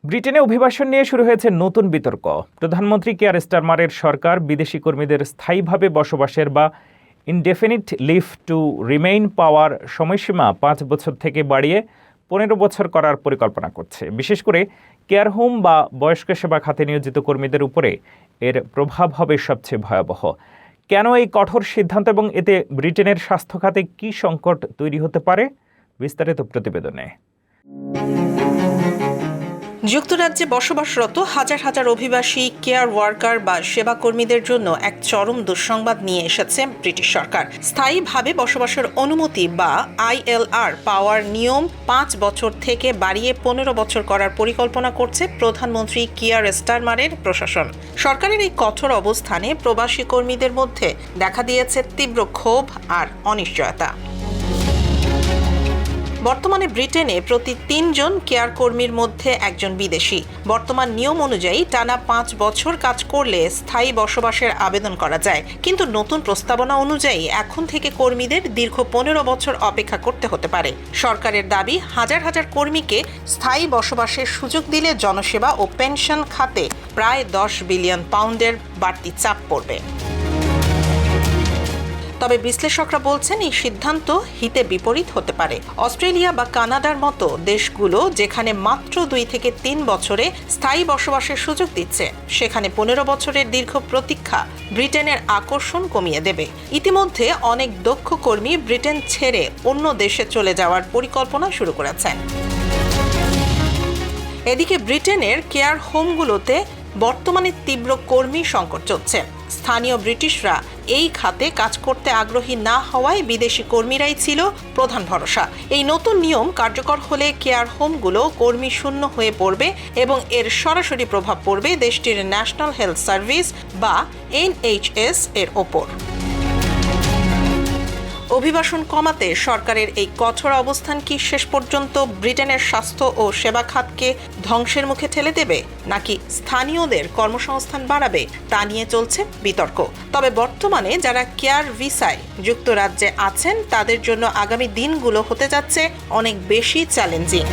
ব্রিটেনে অভিবাসন নিয়ে শুরু হয়েছে নতুন বিতর্ক। প্রধানমন্ত্রী কিয়ার স্টারমারের সরকার বিদেশি কর্মীদের স্থায়ীভাবে বসবাসের বা ইনডেফিনিট লিভ টু রিমেইন পাওয়ার সময়সীমা 5 বছর থেকে বাড়িয়ে 15 বছর করার পরিকল্পনা করছে। বিশেষ করে কেয়ার হোম বা বয়স্ক সেবা খাতে নিয়োজিত কর্মীদের উপরে এর প্রভাব হবে সবচেয়ে ভয়াবহ। কেন এই কঠোর সিদ্ধান্ত এবং এতে ব্রিটেনের স্বাস্থ্য খাতে কী সংকট তৈরি হতে পারে, বিস্তারিত প্রতিবেদনে। যুক্তরাজ্যে বসবাসরত হাজার হাজার অভিবাসী কেয়ার ওয়ার্কার বা সেবাকর্মীদের জন্য এক চরম দুঃসংবাদ নিয়ে এসেছে ব্রিটিশ সরকার। স্থায়ীভাবে বসবাসের অনুমতি বা ILR পাওয়ার নিয়ম 5 বছর থেকে বাড়িয়ে 15 বছর করার পরিকল্পনা করছে প্রধানমন্ত্রী কিয়ার স্টারমারের প্রশাসন। সরকারের এই কঠোর অবস্থানে প্রবাসী কর্মীদের মধ্যে দেখা দিয়েছে তীব্র ক্ষোভ আর অনিশ্চয়তা। বর্তমানে ব্রিটেনে প্রতি 3 জন কেয়ার কর্মীর মধ্যে একজন বিদেশি। বর্তমান নিয়ম অনুযায়ী টানা 5 বছর কাজ করলে স্থায়ী বসবাসের আবেদন করা যায়, কিন্তু নতুন প্রস্তাবনা অনুযায়ী এখন থেকে কর্মীদের দীর্ঘ 15 বছর অপেক্ষা করতে হতে পারে। সরকারের দাবি, হাজার হাজার কর্মীকে স্থায়ী বসবাসের সুযোগ দিলে জনসেবা ও পেনশন খাতে প্রায় 10 বিলিয়ন পাউন্ডের বাড়তি চাপ পড়বে। তবে বিশ্লেষকরা বলছেন এই সিদ্ধান্ত হিতে বিপরীত হতে পারে। অস্ট্রেলিয়া বা কানাডার মতো দেশগুলো যেখানে মাত্র 2 থেকে 3 বছরে স্থায়ী বসবাসের সুযোগ দিচ্ছে, সেখানে 15 বছরের দীর্ঘ প্রতীক্ষা ব্রিটেনের আকর্ষণ কমিয়ে দেবে। ইতিমধ্যে অনেক দক্ষ কর্মী ব্রিটেন ছেড়ে অন্য দেশে চলে যাওয়ার পরিকল্পনা শুরু করেছেন। এদিকে ব্রিটেনের কেয়ার হোমগুলোতে বর্তমানে তীব্র কর্মী সংকট চলছে। স্থানীয় ব্রিটিশরা এই খাতে কাজ করতে আগ্রহী না হওয়ায় বিদেশি কর্মীরাই ছিল প্রধান ভরসা। এই নতুন নিয়ম কার্যকর হলে কেয়ার হোমগুলো কর্মী শূন্য হয়ে পড়বে এবং এর সরাসরি প্রভাব পড়বে দেশটির ন্যাশনাল হেলথ সার্ভিস বা NHS এর ওপর। অভিবাসন কমাতে সরকারের এই কঠোর অবস্থান কি শেষ পর্যন্ত ব্রিটেনের স্বাস্থ্য ও সেবা খাতকে ধ্বংসের মুখে ঠেলে দেবে, নাকি স্থানীয়দের কর্মসংস্থান বাড়াবে, তা নিয়ে চলছে বিতর্ক। তবে বর্তমানে যারা কেয়ার ভিসায় যুক্তরাজ্যে আছেন তাদের জন্য আগামী দিনগুলো হতে যাচ্ছে অনেক বেশি চ্যালেঞ্জিং।